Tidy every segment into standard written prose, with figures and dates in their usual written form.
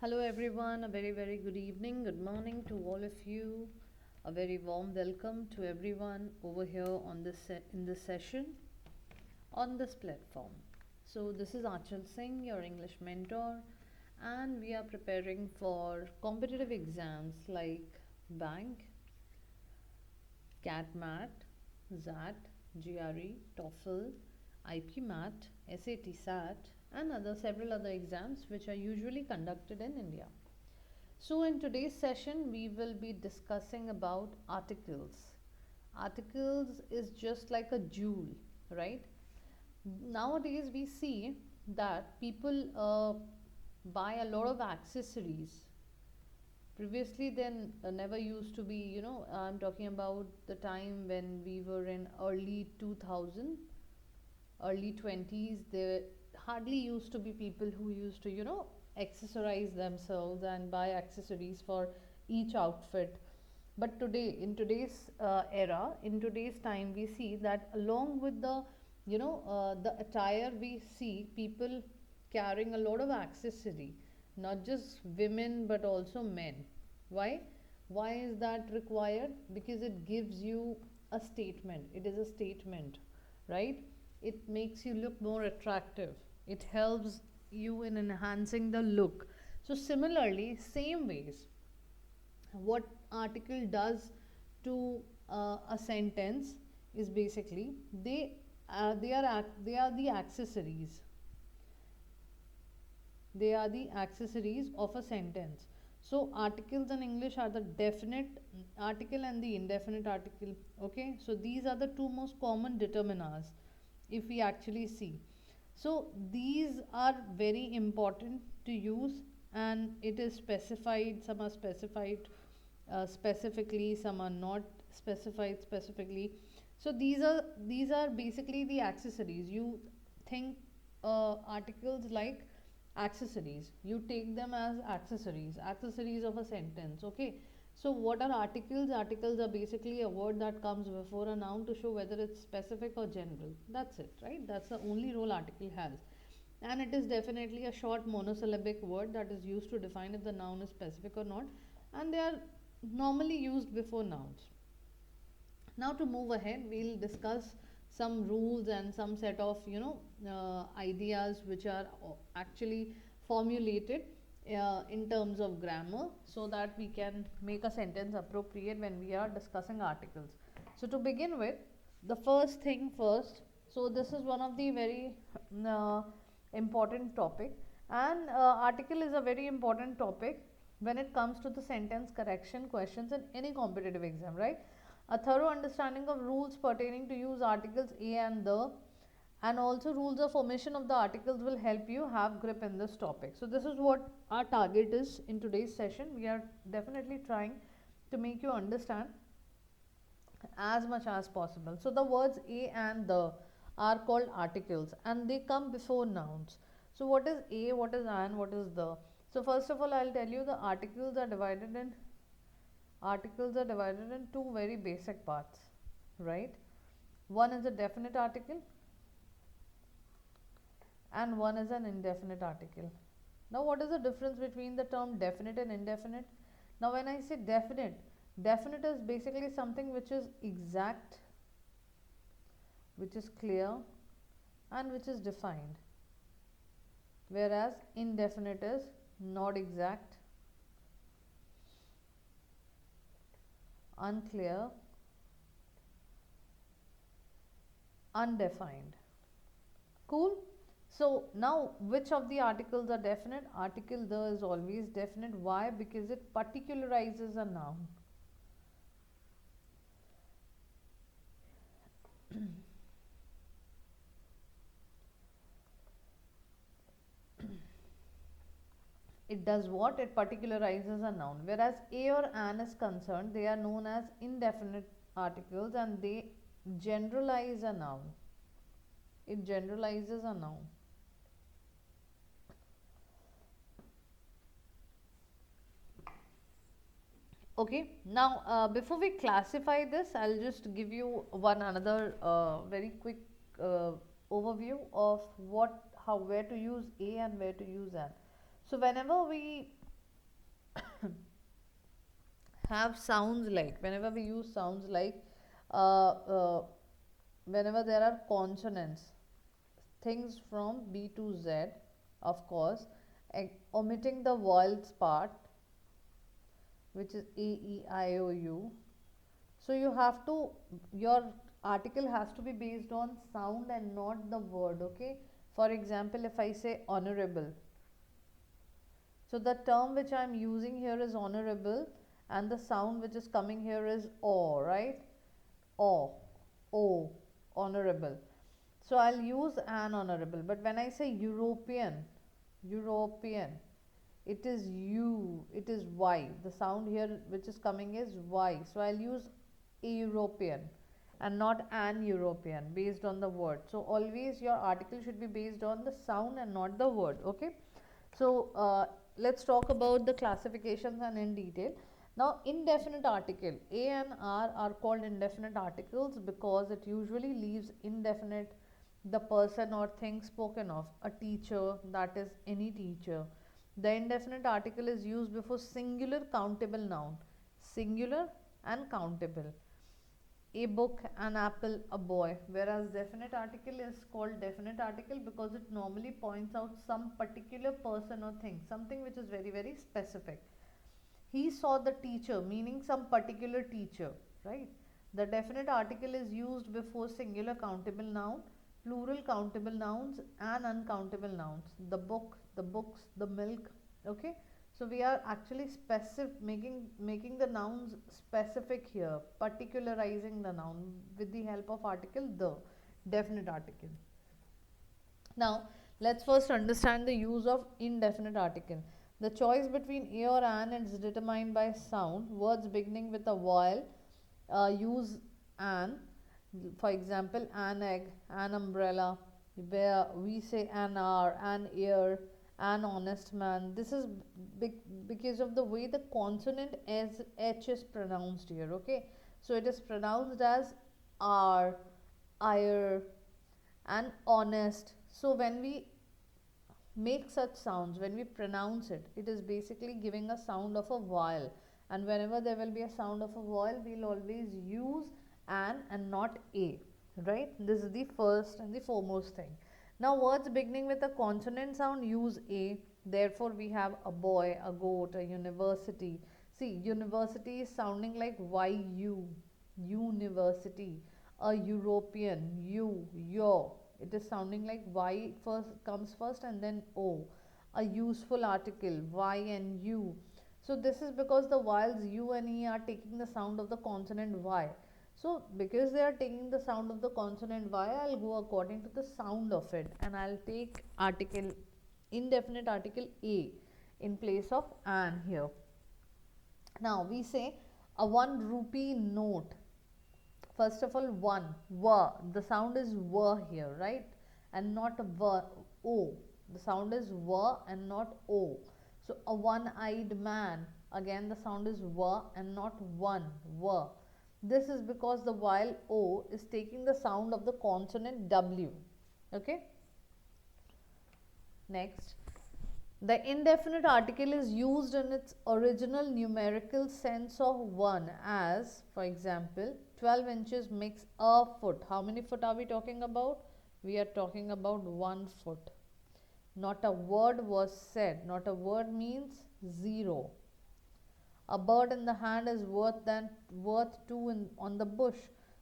Hello, everyone. A very good evening, good morning to all of you. A very warm welcome to everyone over here on in this session on this platform. So, this is Achal Singh, your English mentor, and we are preparing for competitive exams like bank, CAT-MAT, XAT, GRE, TOEFL, IP MAT, SAT SAT, and other several other exams which are usually conducted in India. So in today's session we will be discussing about articles. Articles is just like a jewel, right? Nowadays we see that people buy a lot of accessories. Previously then never used to be, I'm talking about the time when we were in early 2000, early 20s. There hardly used to be people who used to accessorize themselves and buy accessories for each outfit. But today, in today's era, in today's time, we see that along with the attire, we see people carrying a lot of accessory, not just women but also men. Why is that required? Because it gives you a statement. It is a statement, right? It makes you look more attractive. It helps you in enhancing the look. So similarly, same ways, what article does to a sentence is basically they are the accessories. They are the accessories of a sentence. So articles in English are the definite article and the indefinite article. Okay, so these are the two most common determiners if we actually see. So these are very important to use, and it is specified. Some are specified specifically, some are not specified specifically. So these are basically the accessories. You think articles like accessories, you take them as accessories of a sentence. Okay, so what are articles? Articles are basically a word that comes before a noun to show whether it's specific or general. That's it, right? That's the only role article has. And it is definitely a short monosyllabic word that is used to define if the noun is specific or not, and they are normally used before nouns. Now to move ahead, we'll discuss some rules and some set of ideas which are actually formulated in terms of grammar, so that we can make a sentence appropriate when we are discussing articles. So to begin with, the first thing first. So this is one of the very uh, important topic, and article is a very important topic when it comes to the sentence correction questions in any competitive exam, right? A thorough understanding of rules pertaining to use articles a and the, and also rules of omission of the articles will help you have grip in this topic. So this is what our target is in today's session. We are definitely trying to make you understand as much as possible. So the words a and the are called articles, and they come before nouns. So what is a, what is and, what is the? So first of all, I'll tell you the articles are divided in two very basic parts, right? One is a definite article and one is an indefinite article. Now what is the difference between the term definite and indefinite? Now when I say definite, definite is basically something which is exact, which is clear, and which is defined, whereas indefinite is not exact, unclear, undefined. Cool. So now which of the articles are definite? Article the is always definite. Why? Because it particularizes a noun. It does what? It particularizes a noun. Whereas a or an is concerned, they are known as indefinite articles and they generalize a noun. It generalizes a noun. Okay, now before we classify this, I'll just give you one another very quick uh, overview of where to use a and where to use an. So whenever we have sounds like, whenever we use sounds like, uh, uh, whenever there are consonants, things from B to Z, of course, omitting the vowels part, which is A, E, I, O, U. So you have to, your article has to be based on sound and not the word, okay? For example, if I say honorable, so the term which I am using here is honorable, and the sound which is coming here is O, right? O, O, honorable. So I'll use an honorable, but when I say European, European, it is U, it is Y. The sound here which is coming is Y. So I'll use a European and not an European based on the word. So always your article should be based on the sound and not the word, okay? So let's talk about the classifications and in detail. Now, indefinite article, A and R are called indefinite articles because it usually leaves indefinite the person or thing spoken of, a teacher, that is any teacher. The indefinite article is used before singular countable noun, singular and countable. A book, an apple, a boy. Whereas definite article is called definite article because it normally points out some particular person or thing, something which is very, very specific. He saw the teacher, meaning some particular teacher, right? The definite article is used before singular countable noun, plural countable nouns, and uncountable nouns. The book, the books, the milk, okay? So we are actually making the nouns specific here, particularizing the noun with the help of article the, definite article. Now, let's first understand the use of indefinite article. The choice between a or an is determined by sound. Words beginning with a vowel use an. For example, an egg, an umbrella, where we say an hour, an ear, an honest man. This is because of the way the consonant H is pronounced here, okay? So it is pronounced as R, ire, and honest. So when we make such sounds, when we pronounce it, it is basically giving a sound of a vowel. And whenever there will be a sound of a vowel, we'll always use an and not a, right? This is the first and the foremost thing. Now, words beginning with a consonant sound use a. Therefore, we have a boy, a goat, a university. See, university is sounding like YU, university. A European, your. It is sounding like Y first comes first and then O. A useful article, Y and U. So this is because the vowels U and E are taking the sound of the consonant Y. So because they are taking the sound of the consonant Y, I'll go according to the sound of it and I'll take article, indefinite article A in place of an here. Now we say a 1 rupee note. First of all, one, wa. The sound is wa here, right? And not va, o. The sound is wa and not o. So, a one-eyed man. Again, the sound is wa and not one, wa. This is because the vowel o is taking the sound of the consonant w. Okay? Next. The indefinite article is used in its original numerical sense of 1 as, for example, 12 inches makes a foot. How many foot are we talking about? We are talking about 1 foot. Not a word was said. Not a word means 0. A bird in the hand is worth 2 on the bush.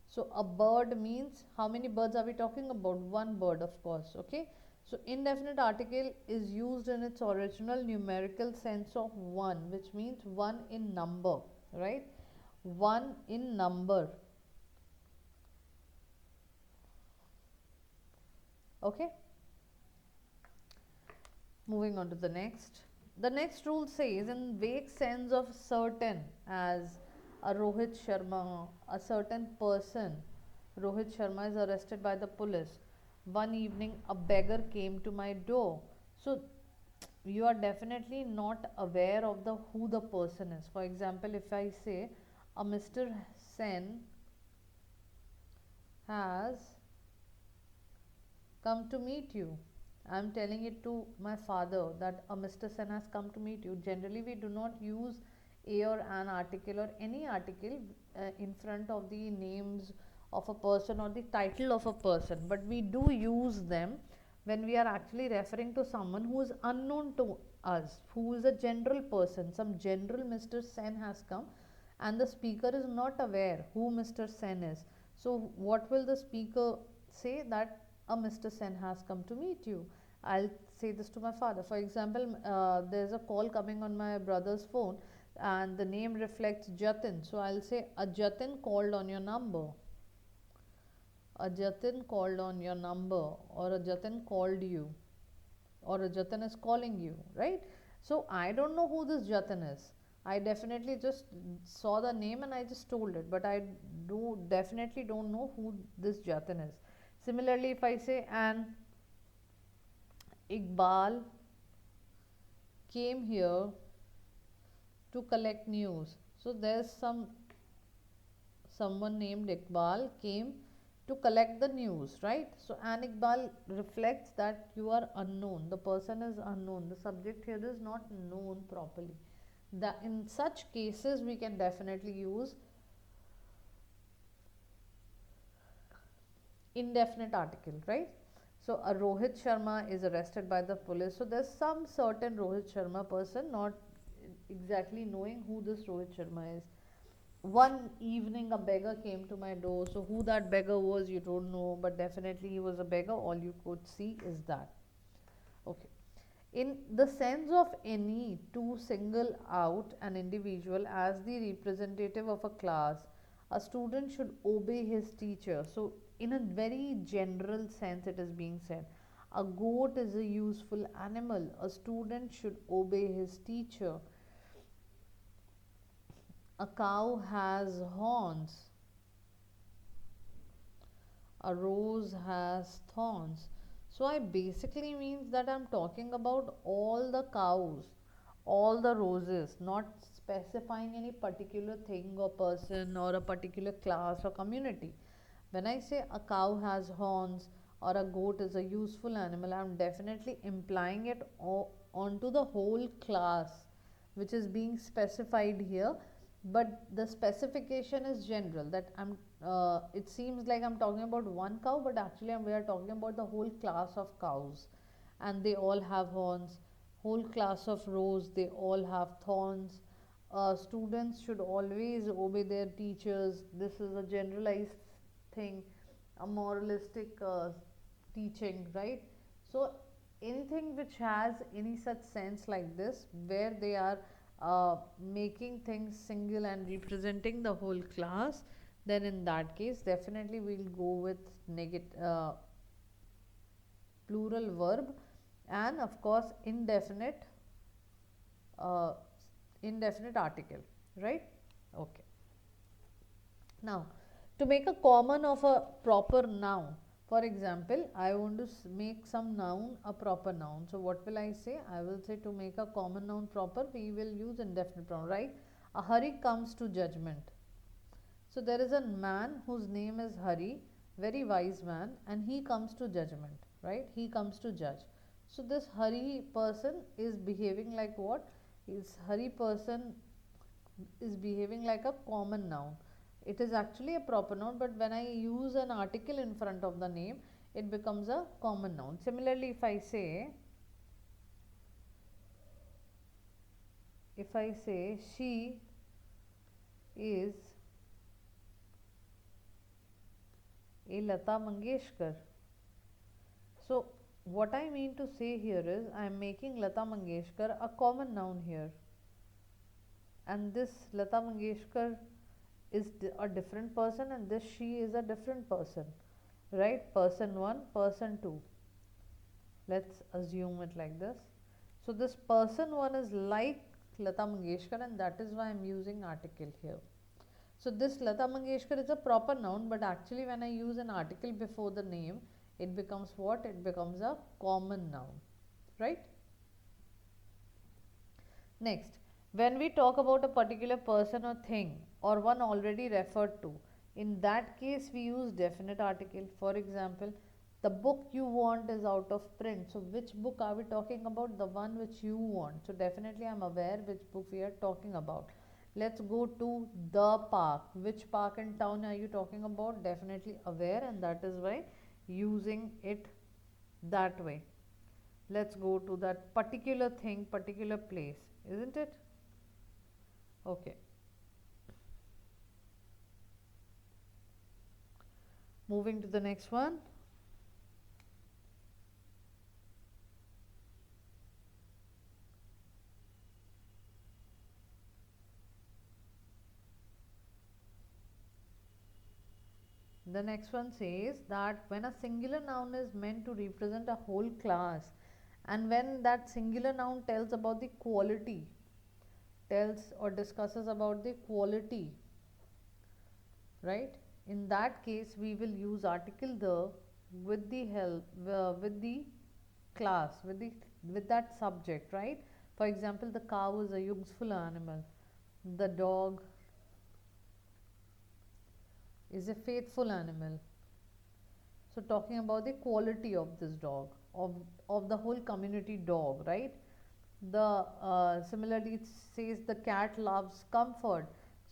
So a bird means, how many birds are we talking about? 1 bird, of course. Okay. So indefinite article is used in its original numerical sense of 1, which means 1 in number, right? 1 in number. Okay. Moving on to the next. The next rule says in vague sense of certain, as a Rohit Sharma, a certain person. Rohit Sharma is arrested by the police. One evening a beggar came to my door. So you are definitely not aware of the who the person is. For example, if I say a Mr. Sen has come to meet you. I'm telling it to my father that a Mr. Sen has come to meet you. Generally, we do not use a or an article or any article in front of the names of a person or the title of a person, but we do use them when we are actually referring to someone who is unknown to us, who is a general person. Some general Mr. Sen has come, and the speaker is not aware who Mr. Sen is. So, what will the speaker say? That a Mr. Sen has come to meet you. I'll say this to my father. For example, there's a call coming on my brother's phone and the name reflects Jatin. So I'll say, a Jatin called on your number. A Jatin called on your number, or a Jatin called you, or a Jatin is calling you, right? So I don't know who this Jatin is. I definitely just saw the name and I just told it, but I do definitely don't know who this Jatin is. Similarly, if I say an Iqbal came here to collect news. So there's someone named Iqbal came to collect the news, right? So an Iqbal reflects that you are unknown. The person is unknown. The subject here is not known properly. That in such cases we can definitely use indefinite article, right? So a Rohit Sharma is arrested by the police. So there's some certain Rohit Sharma person, not exactly knowing who this Rohit Sharma is. One evening a beggar came to my door. So who that beggar was, you don't know, but definitely he was a beggar. All you could see is that. Okay. In the sense of any to single out an individual as the representative of a class, a student should obey his teacher. So in a very general sense it is being said, a goat is a useful animal, a student should obey his teacher. A cow has horns, a rose has thorns. So I basically means that I'm talking about all the cows, all the roses, not specifying any particular thing or person or a particular class or community. When I say a cow has horns or a goat is a useful animal, I'm definitely implying it onto the whole class which is being specified here, but the specification is general, that I'm it seems like I'm talking about one cow, but actually we are talking about the whole class of cows, and they all have horns. Whole class of rows, they all have thorns. Students should always obey their teachers. This is a generalized thing, a moralistic teaching, right? So anything which has any such sense like this, where they are making things single and representing the whole class, then in that case definitely we'll go with plural verb, and of course uh, indefinite article, right? Okay. Now, to make a common of a proper noun, for example, I want to make some noun a proper noun. So, what will I say? I will say, to make a common noun proper, we will use indefinite pronoun, right? A Hari comes to judgment. So, there is a man whose name is Hari, very wise man, and he comes to judgment, right? He comes to judge. So, this Hari person is behaving like what? Hari person is behaving like a common noun. It is actually a proper noun, but when I use an article in front of the name, it becomes a common noun. Similarly, if I say she is a Lata Mangeshkar. So what I mean to say here is I am making Lata Mangeshkar a common noun here, and this Lata Mangeshkar is a different person, and this she is a different person, right? Person 1, person 2. Let's assume it like this. So this person 1 is like Lata Mangeshkar, and that is why I am using article here. So this Lata Mangeshkar is a proper noun, but actually when I use an article before the name, it becomes what? It becomes a common noun, right? Next, when we talk about a particular person or thing or one already referred to, in that case we use definite article. For example, The book you want is out of print. So which book are we talking about? The one which you want. So definitely I'm aware which book we are talking about. Let's go to the park. Which park in town are you talking about? Definitely aware, and that is why using it that way. Let's go to that particular thing, particular place, isn't it? Okay. Moving to the next one. The next one says that when a singular noun is meant to represent a whole class, and when that singular noun tells about the quality, tells or discusses about the quality, right? In that case, we will use article the with the help with the class, with that subject, right? For example, the cow is a useful animal. The dog is a faithful animal. So talking about the quality of this dog, of the whole community dog, right? The similarly it says the cat loves comfort.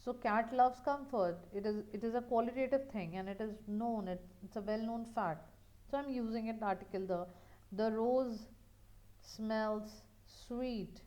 So cat loves comfort. It is a qualitative thing, and it is known. It's a well known fact. So I'm using it article the rose smells sweet.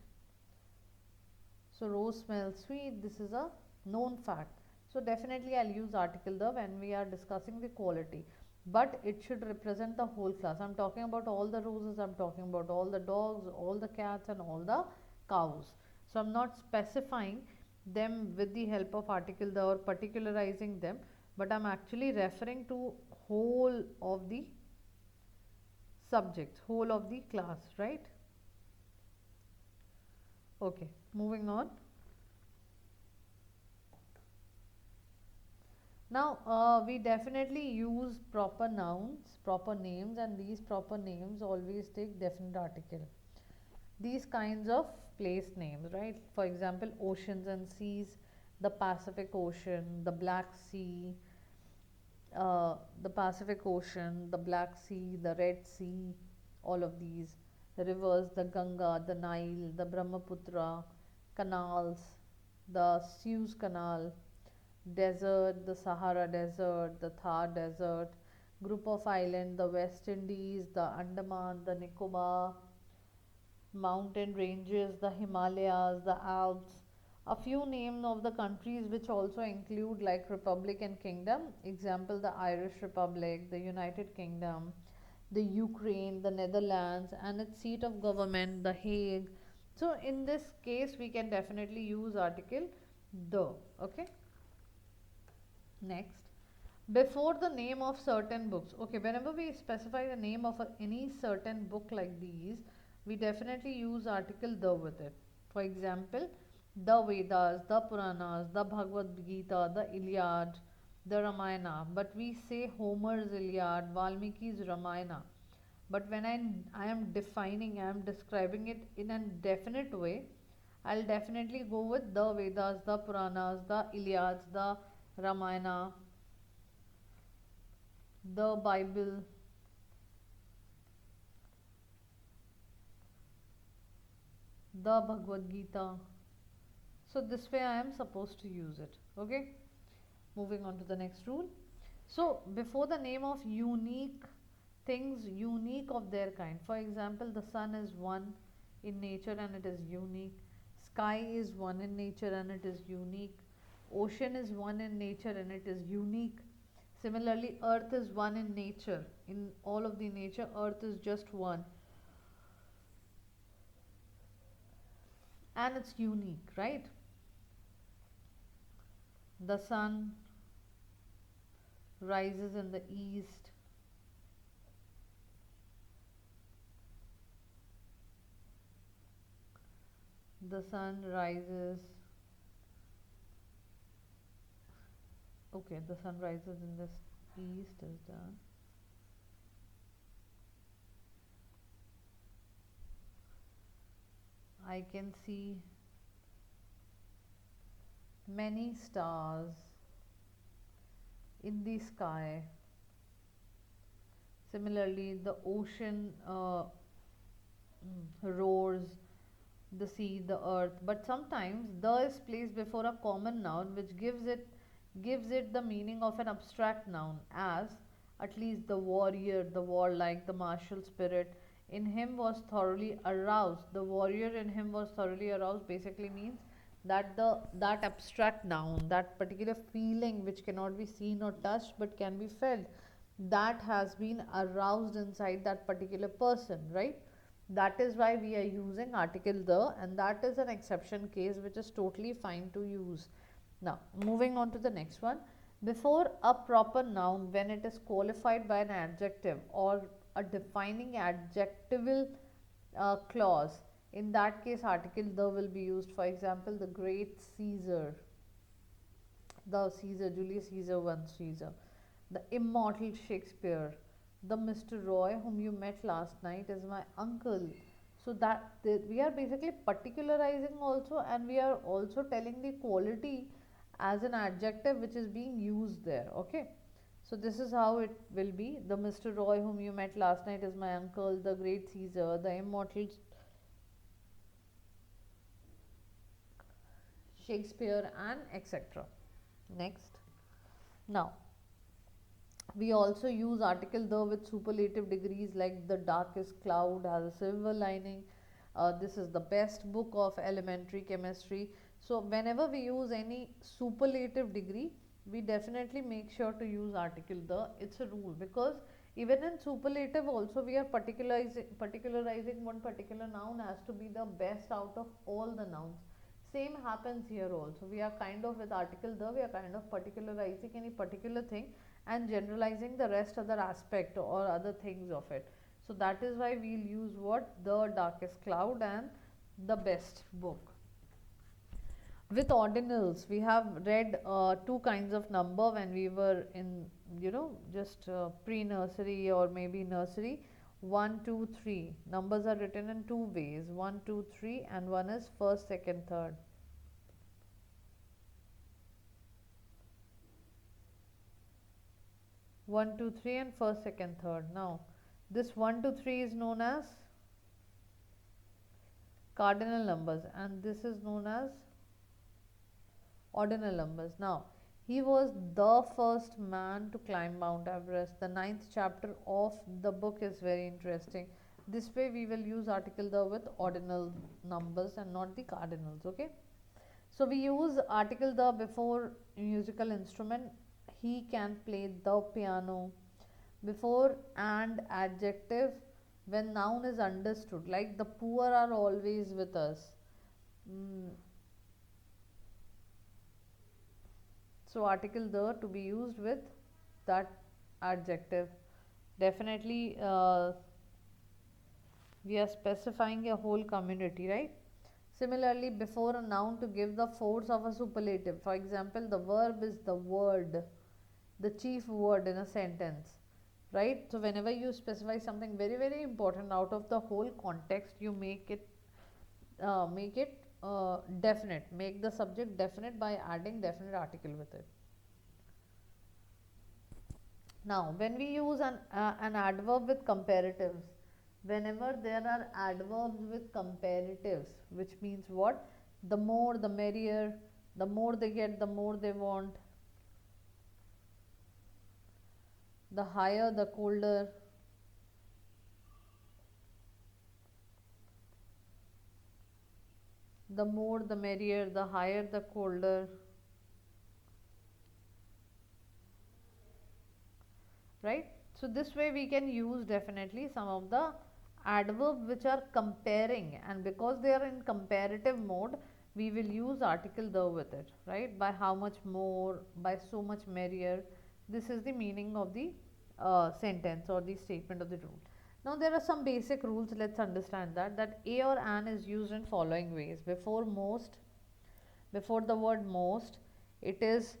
So rose smells sweet. This is a known fact. So definitely I'll use article the when we are discussing the quality. But it should represent the whole class. I'm talking about all the roses, I'm talking about all the dogs, all the cats, and all the cows. So I'm not specifying them with the help of article the or particularizing them, but I'm actually referring to whole of the subjects, whole of the class, right? Okay, moving on. Now, we definitely use proper nouns, proper names, and these proper names always take definite article. These kinds of place names, right? For example, oceans and seas, the Pacific Ocean, the Black Sea, the Pacific Ocean, the Black Sea, the Red Sea, all of these, the rivers, the Ganga, the Nile, the Brahmaputra, canals, the Suez Canal, desert, the Sahara Desert, the Thar Desert, group of islands, the West Indies, the Andaman, the Nicobar, mountain ranges, the Himalayas, the Alps. A few names of the countries which also include like Republic and Kingdom. Example, the Irish Republic, the United Kingdom, the Ukraine, the Netherlands, and its seat of government, the Hague. So in this case, we can definitely use article the. Okay. Next, before the name of certain books. Okay, whenever we specify the name of any certain book like these, we definitely use article the with it. For example, the Vedas, the Puranas, the Bhagavad Gita, the Iliad, the Ramayana. But we say Homer's Iliad, Valmiki's Ramayana. But when I am defining, I am describing it in a definite way, I'll definitely go with the Vedas, the Puranas, the Iliads, the Ramayana, the Bible, the Bhagavad Gita. So this way I am supposed to use it. Okay. Moving on to the next rule. So before the name of unique things, unique of their kind. For example, the sun is one in nature and it is unique. Sky is one in nature and it is unique. Ocean is one in nature and it is unique. Similarly, earth is one in nature. In all of the nature, earth is just one. And it's unique, right? The sun rises in the east. The sun rises. Okay, the sun rises in the east is done. I can see many stars in the sky. Similarly, the ocean roars, the sea, the earth. But sometimes the is placed before a common noun which gives it the meaning of an abstract noun, as at least the warrior, the warlike, the martial spirit in him was thoroughly aroused. The warrior in him was thoroughly aroused basically means that that abstract noun, that particular feeling which cannot be seen or touched but can be felt, that has been aroused inside that particular person, right? That is why we are using article the, and that is an exception case which is totally fine to use. Now moving on to the next one. Before a proper noun, when it is qualified by an adjective or a defining adjectival clause, in that case article the will be used. For example, the great Caesar, the Caesar, Julius Caesar, one Caesar, the immortal Shakespeare, the Mr. Roy whom you met last night is my uncle. So that we are basically particularizing also, and we are also telling the quality as an adjective which is being used there. Okay, so this is how it will be. The Mr. Roy whom you met last night is my uncle, the great Caesar, the immortal Shakespeare, and etc. Next. Now we also use article the with superlative degrees, like the darkest cloud has a silver lining. This is the best book of elementary chemistry. So whenever we use any superlative degree, we definitely make sure to use article the. It's a rule, because even in superlative also we are particularizing one particular noun has to be the best out of all the nouns. Same happens here also. We are kind of, with article the, we are kind of particularizing any particular thing and generalizing the rest other aspect or other things of it. So that is why we'll use what? The darkest cloud and the best book. With ordinals, we have read two kinds of number when we were in, just pre-nursery or maybe nursery. 1, 2, 3. Numbers are written in two ways, 1, 2, 3, and one is first, second, third. One, two, three, and first, second, third. Now, this 1, 2, 3 is known as cardinal numbers, and this is known as ordinal numbers. Now, he was the first man to climb Mount Everest. The 9th chapter of the book is very interesting. This way, we will use article the with ordinal numbers and not the cardinals. Okay. So we use article the before musical instrument. He can play the piano. Before and adjective when noun is understood, like the poor are always with us. So article the to be used with that adjective. Definitely we are specifying a whole community, right? Similarly, before a noun to give the force of a superlative. For example, the verb is the word, the chief word in a sentence, right? So whenever you specify something very very important out of the whole context, you make it definite, make the subject definite by adding definite article with it. Now when we use an adverb with comparatives, whenever there are adverbs with comparatives, which means what? The more the merrier, the more they get, the more they want, the higher the colder, the more the merrier, the higher the colder, right? So this way we can use definitely some of the adverbs which are comparing, and because they are in comparative mode, we will use article the with it, right? By how much more, by so much merrier. This is the meaning of the sentence or the statement of the rule. Now there are some basic rules. Let's understand that a or an is used in following ways. Before most, before the word most, it is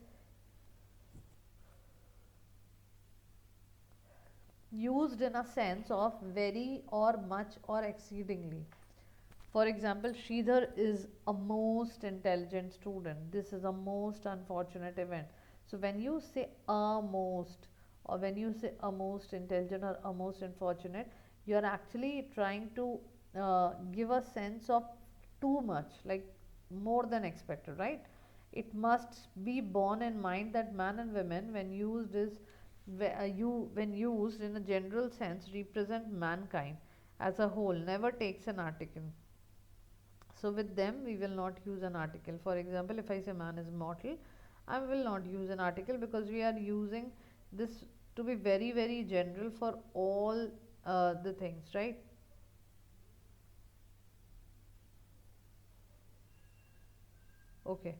used in a sense of very or much or exceedingly. For example, Sridhar is a most intelligent student. This is a most unfortunate event. So when you say a most or when you say a most intelligent or a most unfortunate, you are actually trying to give a sense of too much, like more than expected, right? It must be borne in mind that man and women, when used when used in a general sense, represent mankind as a whole, never takes an article. So with them, we will not use an article. For example, if I say man is mortal, I will not use an article because we are using this to be very, very general for all the things, right? Okay,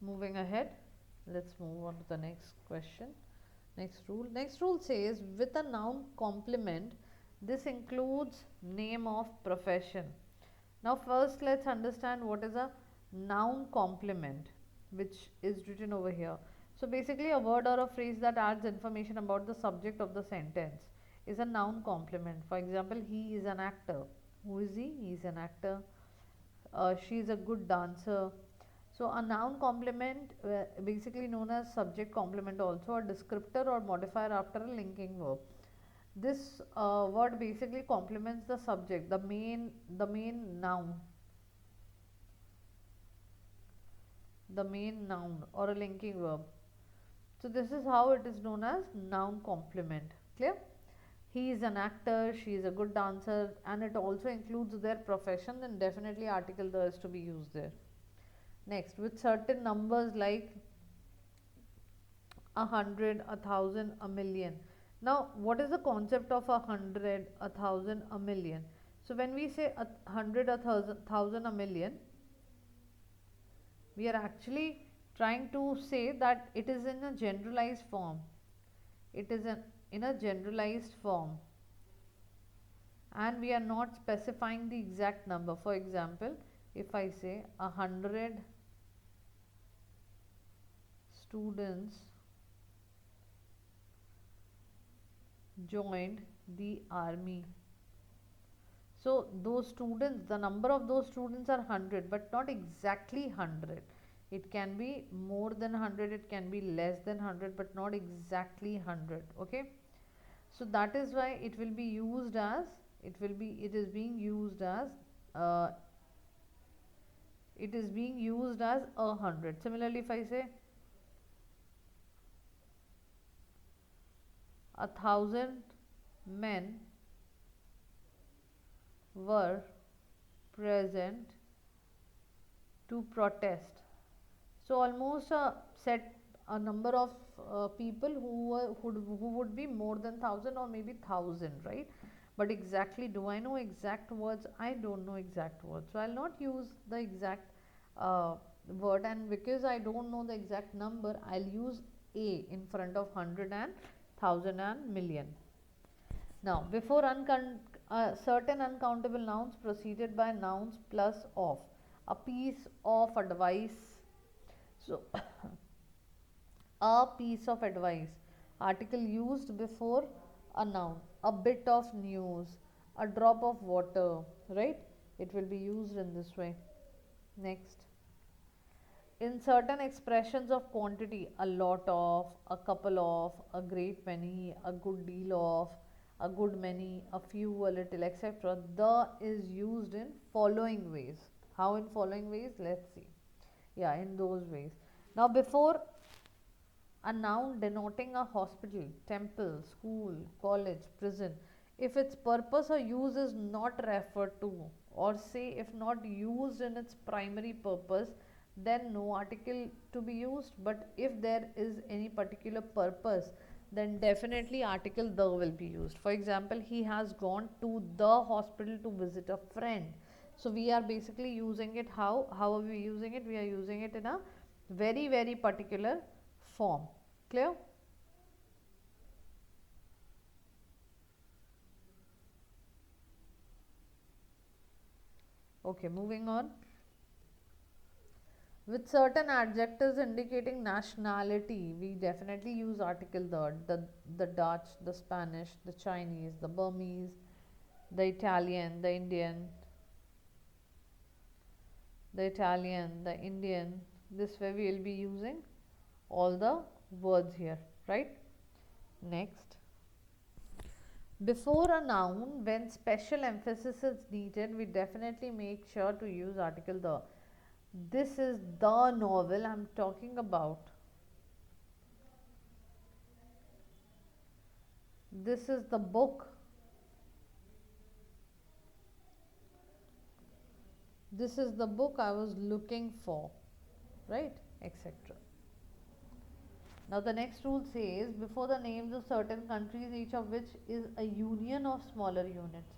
moving ahead. Let's move on to the next question. Next rule. Next rule says with a noun complement, this includes name of profession. Now, first, let's understand what is a noun complement, which is written over here. So, basically, a word or a phrase that adds information about the subject of the sentence is a noun complement. For example, he is an actor. Who is he? He is an actor. She is a good dancer. So, a noun complement, basically known as subject complement, also a descriptor or modifier after a linking verb. This word basically complements the subject, the main noun, the main noun or a linking verb. So this is how it is known as noun complement. Clear? He is an actor, she is a good dancer, and it also includes their profession. Then definitely article the is to be used there. Next, with certain numbers like 100, 1,000, a million. Now, what is the concept of 100, 1,000, a million? So, when we say 100, 1,000, a million, we are actually trying to say that it is in a generalized form. It is in a generalized form, and we are not specifying the exact number. For example, if I say 100 students joined the army. So those students, the number of those students are 100, but not exactly 100. It can be more than 100, it can be less than 100, but not exactly 100. Okay. So that is why it will be used as, it is being used as, uh, it is being used as 100. Similarly, if I say 1,000 men were present to protest. So almost a set a number of people who would be more than 1,000 or maybe 1,000, right? But exactly, do I know exact words? I don't know exact words, so I'll not use the exact uh, word. And because I don't know the exact number, I'll use a in front of 100 and 1,000 and million. Now, before certain uncountable nouns preceded by nouns plus of. A piece of advice. So, a piece of advice. Article used before a noun. A bit of news. A drop of water. Right? It will be used in this way. Next. In certain expressions of quantity, a lot of, a couple of, a great many, a good deal of, a good many, a few, a little, etc. The is used in following ways. How in following ways? Let's see. Yeah, in those ways. Now, before a noun denoting a hospital, temple, school, college, prison, if its purpose or use is not referred to, or say if not used in its primary purpose, then no article to be used. But if there is any particular purpose, then definitely article the will be used. For example, he has gone to the hospital to visit a friend. So we are basically using it. How are we using it? We are using it in a very, very particular form. Clear? Okay, moving on. With certain adjectives indicating nationality, we definitely use article the Dutch, the Spanish, the Chinese, the Burmese, the Italian, the Indian. This way we will be using all the words here, right? Next, before a noun, when special emphasis is needed, we definitely make sure to use article the. This is the novel I'm talking about. This is the book. This is the book I was looking for, right? Etc. Now, the next rule says before the names of certain countries, each of which is a union of smaller units,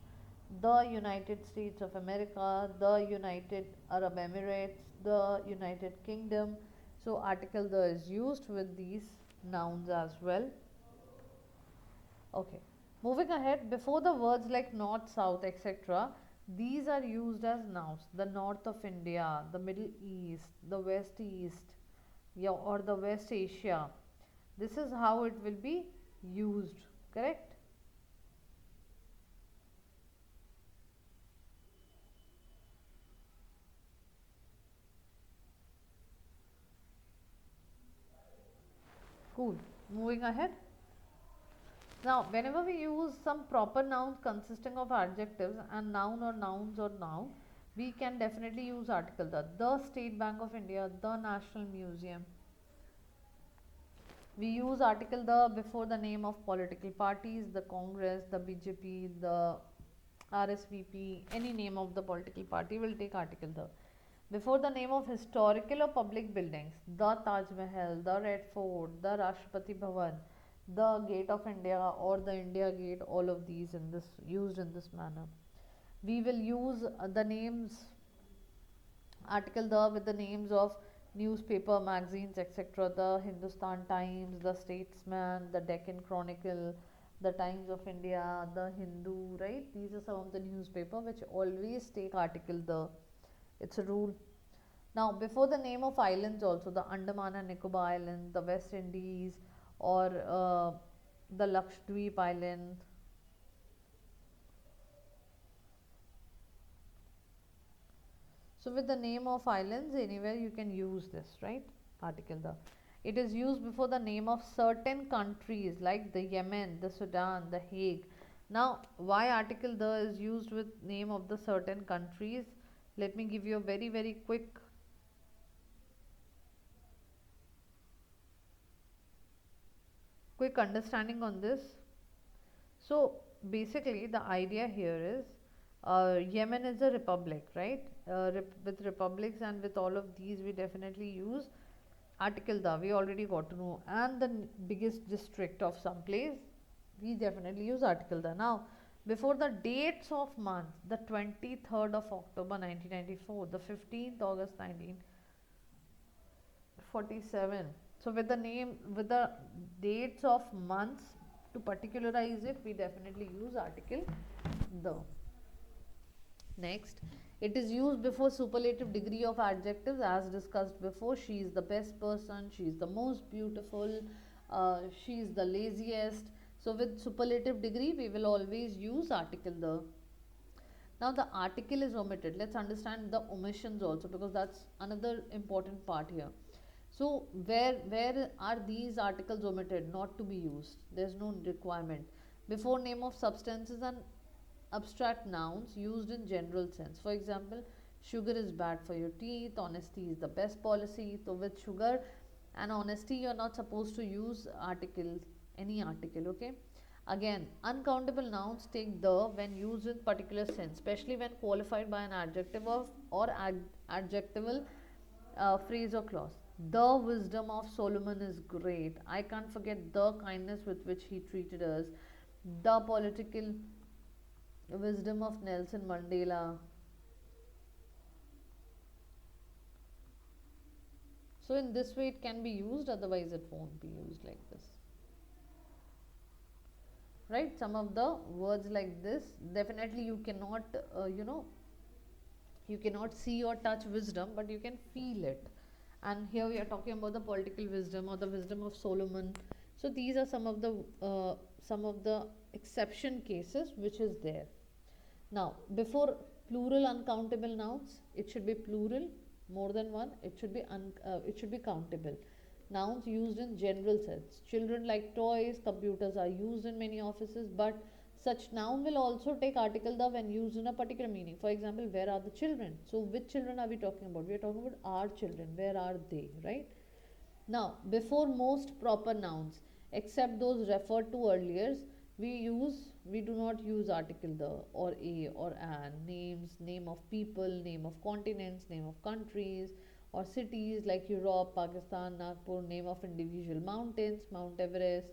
the United States of America, the United Arab Emirates, the United Kingdom. So, article the is used with these nouns as well. Okay, moving ahead, before the words like north, south, etc., these are used as nouns. The north of India, the Middle East, the West East, yeah, or the West Asia. This is how it will be used, correct? Cool. Moving ahead. Now, whenever we use some proper nouns consisting of adjectives and noun or nouns or noun, we can definitely use article the State Bank of India, the National Museum. We use article the before the name of political parties, the Congress, the BJP, the RSVP, any name of the political party will take article the. Before the name of historical or public buildings, the Taj Mahal, the Red Fort, the Rashtrapati Bhavan, the Gate of India or the India Gate, all of these in this used in this manner. We will use the names article the with the names of newspaper, magazines, etc. The Hindustan Times, the Statesman, the Deccan Chronicle, the Times of India, the Hindu, right? These are some of the newspaper which always take article the. It's a rule. Now, before the name of islands, also the Andaman and Nicobar Islands, the West Indies, or the Lakshadweep Island. So, with the name of islands, anywhere you can use this, right? Article the. It is used before the name of certain countries like the Yemen, the Sudan, the Hague. Now, why article the is used with name of the certain countries? Let me give you a very quick understanding on this. So basically, the idea here is Yemen is a republic, right? With republics and with all of these, we definitely use article the. We already got to know, and the biggest district of some place, we definitely use article the. Now, before the dates of months, the 23rd of October 1994, the 15th August 1947. So with the name, with the dates of months to particularize it, we definitely use article the. Next, it is used before superlative degree of adjectives as discussed before. She is the best person, she is the most beautiful, she is the laziest. So with superlative degree, we will always use article the. Now the article is omitted. Let's understand the omissions also, because that's another important part here. So where are these articles omitted, not to be used? There's no requirement. Before name of substances and abstract nouns used in general sense. For example, sugar is bad for your teeth, honesty is the best policy. So with sugar and honesty, you're not supposed to use article, any article, okay? Again, uncountable nouns take the when used in particular sense, especially when qualified by an adjective or adjectival phrase or clause. The wisdom of Solomon is great. I can't forget the kindness with which he treated us. The political wisdom of Nelson Mandela. So, in this way, it can be used, otherwise, it won't be used like this. Right? Some of the words like this, definitely you cannot, you cannot see or touch wisdom, but you can feel it. And here we are talking about the political wisdom or the wisdom of Solomon. So these are some of the exception cases which is there. Now, before plural uncountable nouns, it should be plural, more than one. It should be countable. nouns used in general sense. Children like toys, computers are used in many offices, but such noun will also take article the when used in a particular meaning. For example, where are the children? So, which children are we talking about? We are talking about our children. Where are they, right? Now, before most proper nouns, except those referred to earlier, we do not use article the or a or an. Names, name of people, name of continents, name of countries or cities like Europe, Pakistan, Nagpur, name of individual mountains, Mount Everest,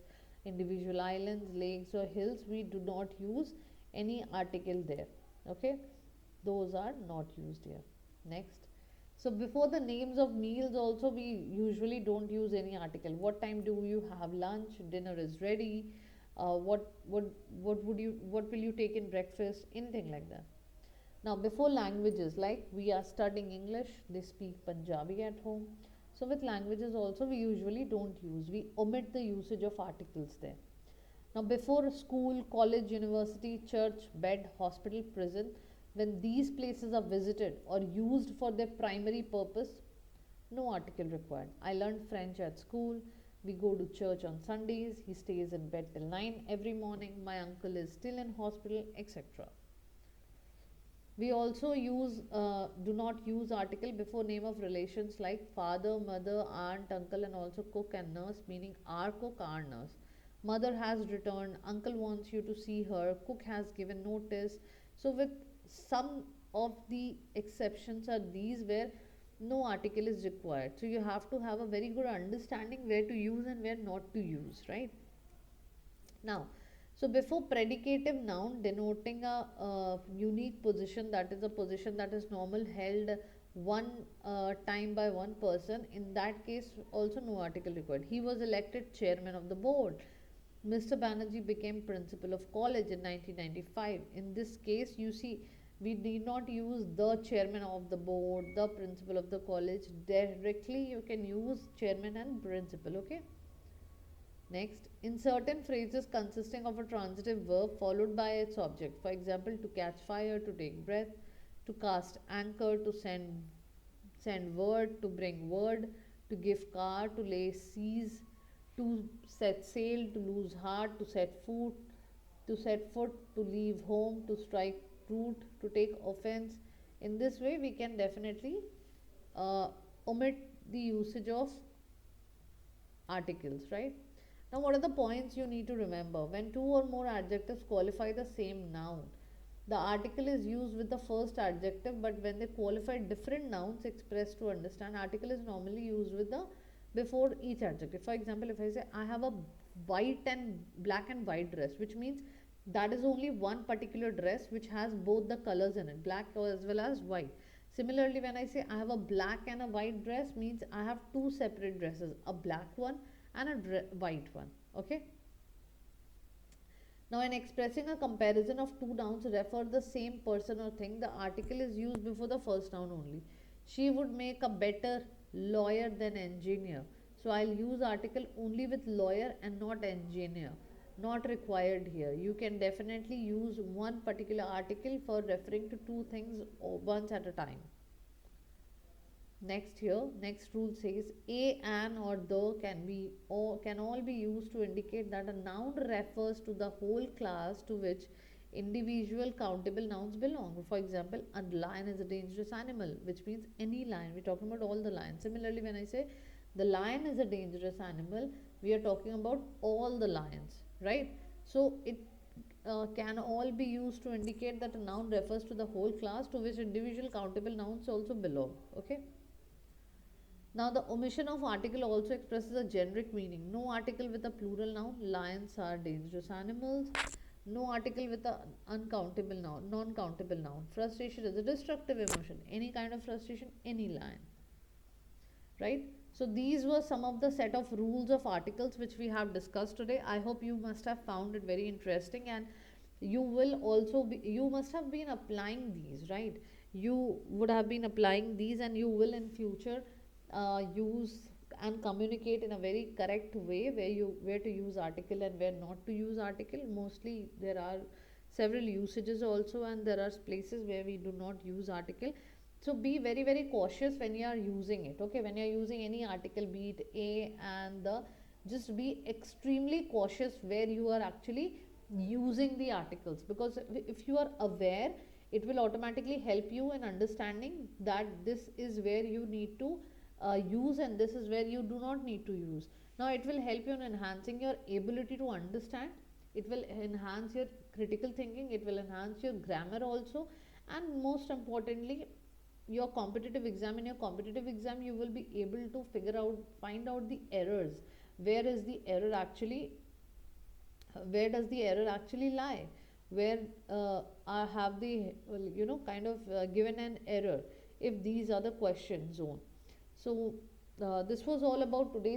individual islands, lakes or hills. We do not use any article there. Okay, those are not used here. Next. So before the names of meals also we usually don't use any article. What time do you have lunch? Dinner is ready. What will you take in breakfast? Anything like that. Now before languages, like we are studying English, they speak Punjabi at home. So with languages also we usually don't use. We omit the usage of articles there. Now, before school, college, university, church, bed, hospital, prison, when these places are visited or used for their primary purpose, no article required. I learned French at school. We go to church on Sundays. He stays in bed till 9 every morning. My uncle is still in hospital, etc. We also do not use article before name of relations like father, mother, aunt, uncle, and also cook and nurse, meaning our cook, our nurse. Mother has returned, uncle wants you to see her, cook has given notice. So, with some of the exceptions are these where no article is required. So, you have to have a very good understanding where to use and where not to use, right? Now, so before predicative noun denoting a unique position, that is a position that is normal held one time by one person, in that case also no article required. He was elected chairman of the board. Mr. Banerjee became principal of college in 1995. In this case, you see, we did not use the chairman of the board, the principal of the college. Directly, you can use chairman and principal, okay? Next, in certain phrases consisting of a transitive verb followed by its object, for example, to catch fire, to take breath, to cast anchor, to send word, to bring word, to give car, to lay seas, to set sail, to lose heart, to set foot, to leave home, to strike root, to take offense. In this way, we can definitely uh, omit the usage of articles, right? Now, what are the points you need to remember? When two or more adjectives qualify the same noun, the article is used with the first adjective, but when they qualify different nouns expressed to understand, article is normally used with the before each adjective. For example, if I say I have a white and black and white dress, which means that is only one particular dress which has both the colors in it, black as well as white. Similarly, when I say I have a black and a white dress, means I have two separate dresses, a black one and a white one. Okay. Now, in expressing a comparison of two nouns refer the same person or thing, the article is used before the first noun only. She would make a better lawyer than engineer. So, I'll use article only with lawyer and not engineer. Not required here. You can definitely use one particular article for referring to two things once at a time. Next here, next rule says a, an or the can all be used to indicate that a noun refers to the whole class to which individual countable nouns belong. For example, a lion is a dangerous animal, which means any lion. We're talking about all the lions. Similarly, when I say the lion is a dangerous animal, we are talking about all the lions, right? So it can all be used to indicate that a noun refers to the whole class to which individual countable nouns also belong. Okay. Now, the omission of article also expresses a generic meaning. No article with a plural noun, lions are dangerous animals. No article with a uncountable noun, non-countable noun. Frustration is a destructive emotion. Any kind of frustration, any lion. Right? So, these were some of the set of rules of articles which we have discussed today. I hope you must have found it very interesting, and you must have been applying these, right? You would have been applying these, and you will in future use and communicate in a very correct way where to use article and where not to use article. Mostly there are several usages also, and there are places where we do not use article. So be very very cautious when you are using it. Okay, when you are using any article, be it a and the, just be extremely cautious where you are actually using the articles, because if you are aware, it will automatically help you in understanding that this is where you need to use and this is where you do not need to use. Now it will help you in enhancing your ability to understand, it will enhance your critical thinking, it will enhance your grammar also, and most importantly, your competitive exam, in your competitive exam you will be able to figure out, find out the errors, where is the error actually, where does the error actually lie, where I have the kind of given an error, if these are the question zone. So this was all about today's